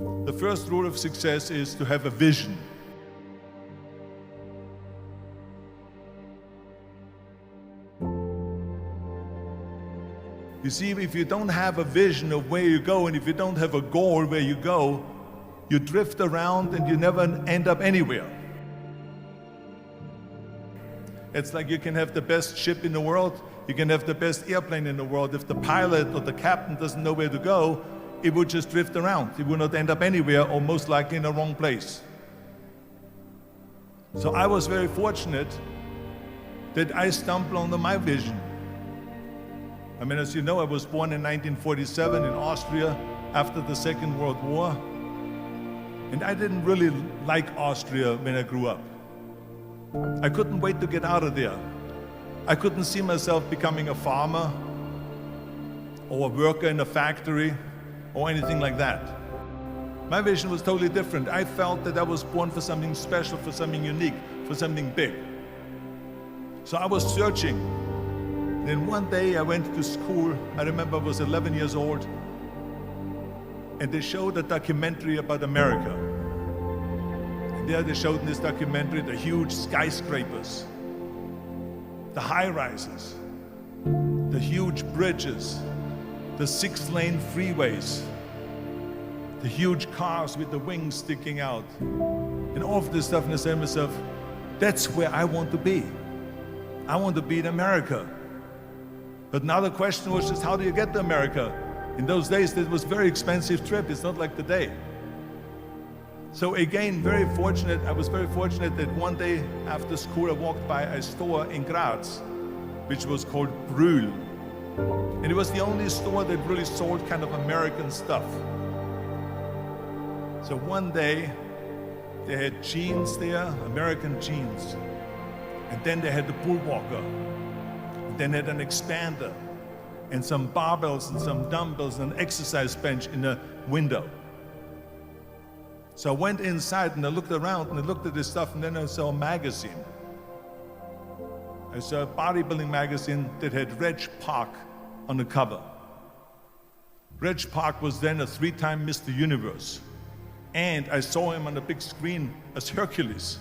The first rule of success is to have a vision. You see, if you don't have a vision of where you go, and if you don't have a goal where you go, you drift around and you never end up anywhere. It's like you can have the best ship in the world, you can have the best airplane in the world. If the pilot or the captain doesn't know where to go, it would just drift around. It would not end up anywhere, or most likely in the wrong place. So I was very fortunate that I stumbled onto my vision. I mean, as you know, I was born in 1947 in Austria after the Second World War. And I didn't really like Austria when I grew up. I couldn't wait to get out of there. I couldn't see myself becoming a farmer or a worker in a factory or anything like that. My vision was totally different. I felt that I was born for something special, for something unique, for something big. So I was searching. Then one day I went to school. I remember I was 11 years old, and they showed a documentary about America. And there they showed in this documentary the huge skyscrapers, the high-rises, the huge bridges, the 6-lane freeways, the huge cars with the wings sticking out, and all of this stuff. And I said to myself, that's where I want to be. I want to be in America. But now the question was just, how do you get to America? In those days, it was a very expensive trip. It's not like today. So again, I was very fortunate that one day after school, I walked by a store in Graz, which was called Brühl. And it was the only store that really sold kind of American stuff. So one day, they had jeans there, American jeans. And then they had the Bullwalker. Then had an expander and some barbells and some dumbbells and an exercise bench in the window. So I went inside and I looked around and I looked at this stuff, and then I saw a magazine. I saw a bodybuilding magazine that had Reg Park on the cover. Reg Park was then a 3-time Mr. Universe. And I saw him on the big screen as Hercules.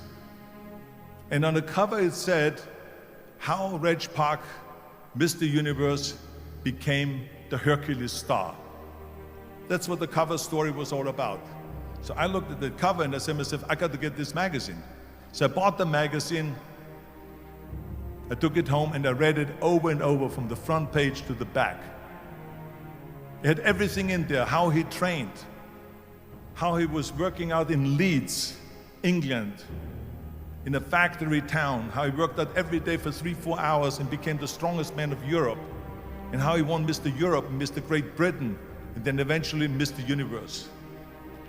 And on the cover it said, how Reg Park, Mr. Universe, became the Hercules star. That's what the cover story was all about. So I looked at the cover and I said to myself, I got to get this magazine. So I bought the magazine, I took it home and I read it over and over from the front page to the back. It had everything in there, how he trained, how he was working out in Leeds, England, in a factory town, how he worked out every day for 3-4 hours and became the strongest man of Europe, and how he won Mr. Europe and Mr. Great Britain, and then eventually Mr. Universe,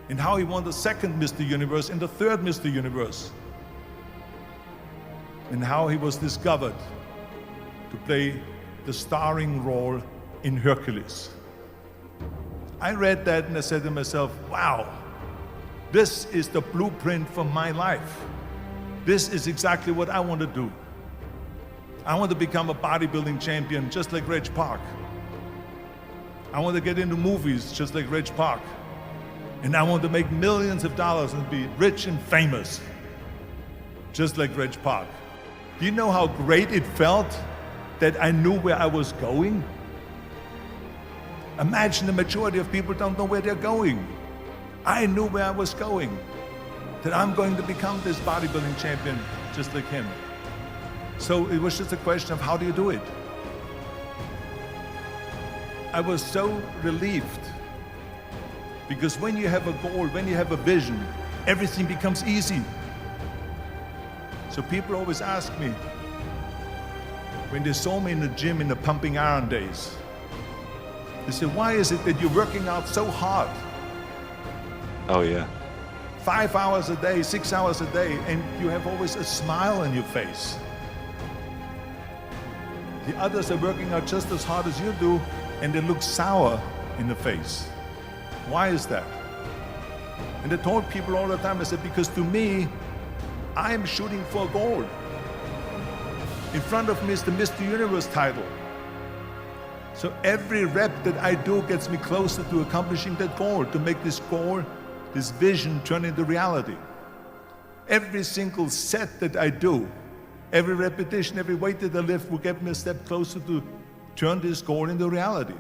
and how he won the second Mr. Universe and the third Mr. Universe, and how he was discovered to play the starring role in Hercules. I read that and I said to myself, wow, this is the blueprint for my life. This is exactly what I want to do. I want to become a bodybuilding champion just like Reg Park. I want to get into movies just like Reg Park. And I want to make millions of dollars and be rich and famous just like Reg Park. Do you know how great it felt that I knew where I was going? Imagine the majority of people don't know where they're going. I knew where I was going. That I'm going to become this bodybuilding champion just like him. So it was just a question of how do you do it? I was so relieved, because when you have a goal, when you have a vision, everything becomes easy. So people always ask me, when they saw me in the gym in the pumping iron days, they said, why is it that you're working out so hard? Oh yeah. 5 hours a day, 6 hours a day, and you have always a smile on your face. The others are working out just as hard as you do, and they look sour in the face. Why is that? And I told people all the time, I said, because to me, I'm shooting for a goal. In front of me is the Mr. Universe title. So every rep that I do gets me closer to accomplishing that goal, to make this goal this vision turn into reality. Every single set that I do, every repetition, every weight that I lift will get me a step closer to turn this goal into reality.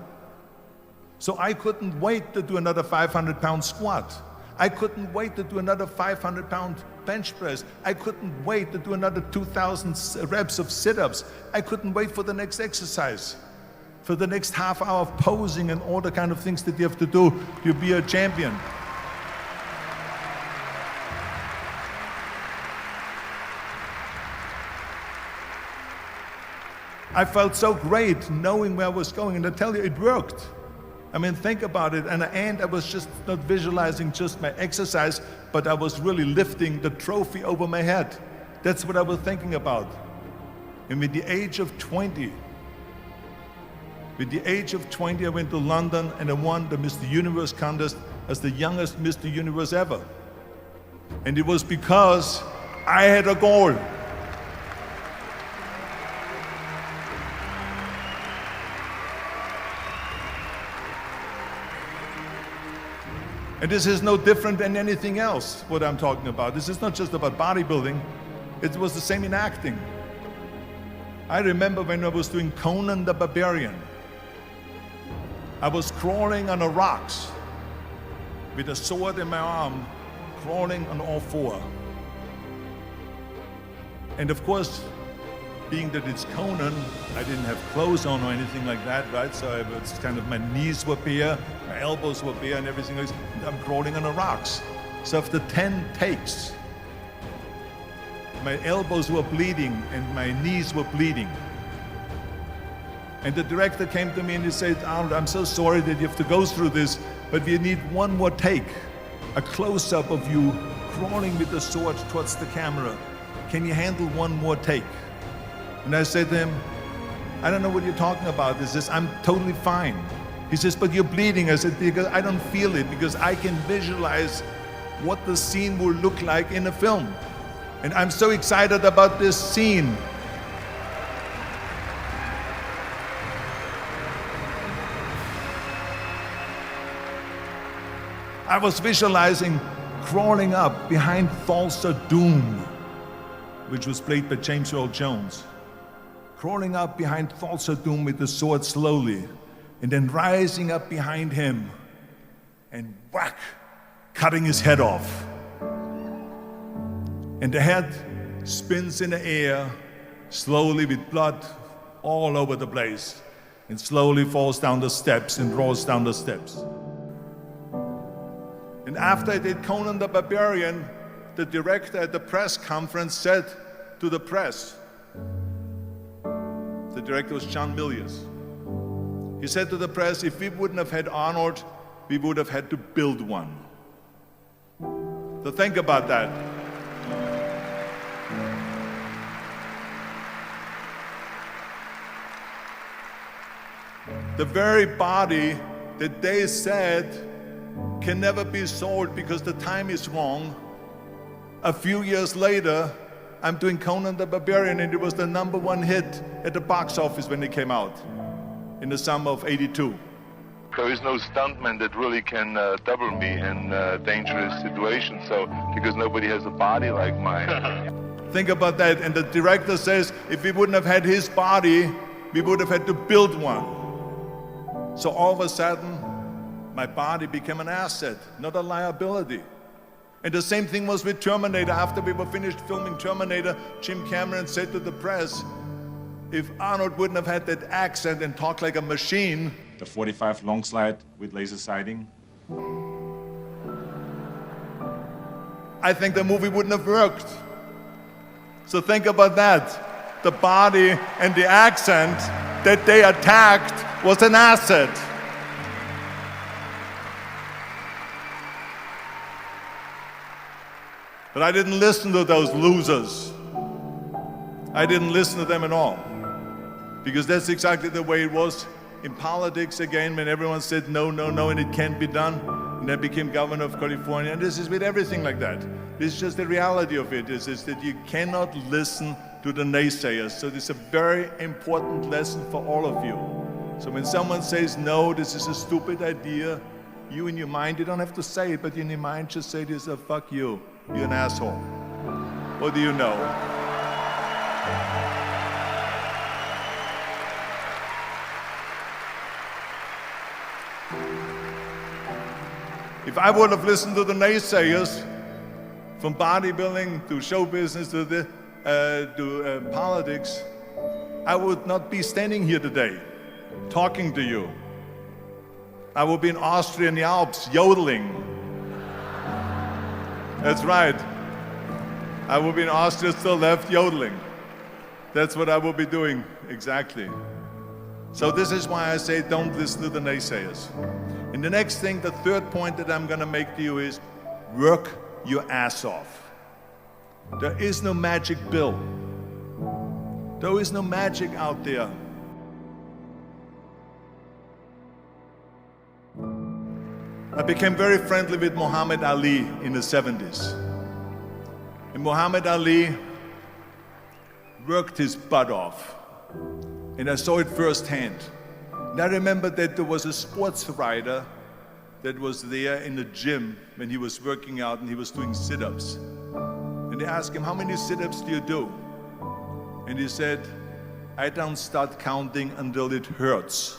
So I couldn't wait to do another 500-pound squat. I couldn't wait to do another 500-pound bench press. I couldn't wait to do another 2,000 reps of sit-ups. I couldn't wait for the next exercise, for the next half hour of posing and all the kind of things that you have to do to be a champion. I felt so great knowing where I was going, and I tell you, it worked. I mean, think about it. And I was just not visualizing just my exercise, but I was really lifting the trophy over my head. That's what I was thinking about. And with the age of 20, I went to London and I won the Mr. Universe contest as the youngest Mr. Universe ever. And it was because I had a goal. And this is no different than anything else, what I'm talking about. This is not just about bodybuilding. It was the same in acting. I remember when I was doing Conan the Barbarian. I was crawling on the rocks with a sword in my arm, crawling on all four. And of course, being that it's Conan, I didn't have clothes on or anything like that, right? So I was kind of, my knees were bare, my elbows were bare and everything else. I'm crawling on the rocks. So after 10 takes, my elbows were bleeding and my knees were bleeding. And the director came to me and he said, Arnold, I'm so sorry that you have to go through this, but we need one more take, a close-up of you crawling with the sword towards the camera. Can you handle one more take? And I said to him, I don't know what you're talking about. He says, I'm totally fine. He says, but you're bleeding. I said, because I don't feel it, because I can visualize what the scene will look like in a film. And I'm so excited about this scene. I was visualizing crawling up behind Thulsa Doom, which was played by James Earl Jones. Crawling up behind Thulsa Doom with the sword slowly, and then rising up behind him and whack, cutting his head off. And the head spins in the air, slowly with blood all over the place, and slowly falls down the steps and rolls down the steps. And after I did Conan the Barbarian, the director at the press conference said to the press, the director was John Milius. He said to the press, if we wouldn't have had Arnold, we would have had to build one. So think about that. The very body that they said can never be sold because the time is wrong. A few years later, I'm doing Conan the Barbarian, and it was the #1 hit at the box office when it came out in the summer of '82. There is no stuntman that really can double me in dangerous situations, so because nobody has a body like mine. Think about that. And the director says, if we wouldn't have had his body, we would have had to build one. So all of a sudden, my body became an asset, not a liability. And the same thing was with Terminator. After we were finished filming Terminator, Jim Cameron said to the press, if Arnold wouldn't have had that accent and talked like a machine, the 45 long slide with laser sighting, I think the movie wouldn't have worked. So think about that. The body and the accent that they attacked was an asset. But I didn't listen to those losers. I didn't listen to them at all. Because that's exactly the way it was in politics again, when everyone said no, no, no, and it can't be done. And I became governor of California. And this is with everything like that. This is just the reality of it, is that you cannot listen to the naysayers. So this is a very important lesson for all of you. So when someone says, no, this is a stupid idea, You in your mind, you don't have to say it, but in your mind just say to yourself, fuck you, you're an asshole. What do you know? If I would have listened to the naysayers, from bodybuilding to show business to politics, I would not be standing here today talking to you. I would be in Austrian Alps yodeling. That's right. I would be in Austria, still left, yodeling. That's what I will be doing, exactly. So this is why I say don't listen to the naysayers. And the next thing, the third point that I'm gonna make to you is work your ass off. There is no magic pill. There is no magic out there. I became very friendly with Muhammad Ali in the 70s. And Muhammad Ali worked his butt off. And I saw it firsthand. And I remember that there was a sports writer that was there in the gym when he was working out and he was doing sit-ups. And they asked him, how many sit-ups do you do? And he said, I don't start counting until it hurts.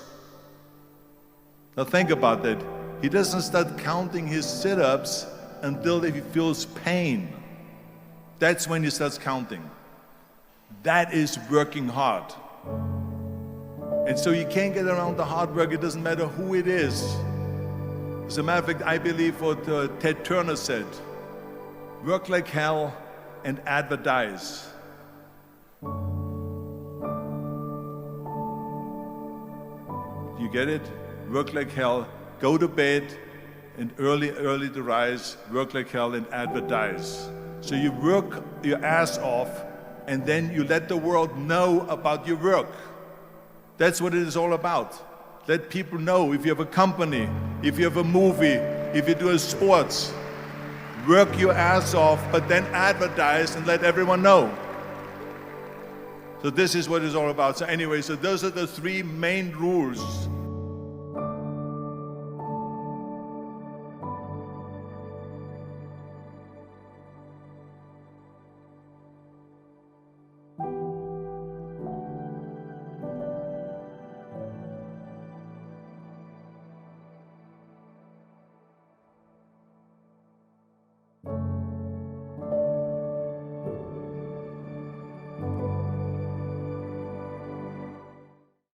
Now think about that. He doesn't start counting his sit-ups until he feels pain. That's when he starts counting. That is working hard. And so you can't get around the hard work. It doesn't matter who it is. As a matter of fact, I believe what Ted Turner said, work like hell and advertise. You get it? Work like hell, go to bed, and early to rise, work like hell and advertise. So you work your ass off, and then you let the world know about your work. That's what it is all about. Let people know if you have a company, if you have a movie, if you do sports. Work your ass off, but then advertise and let everyone know. So this is what it's all about. So anyway, so those are the three main rules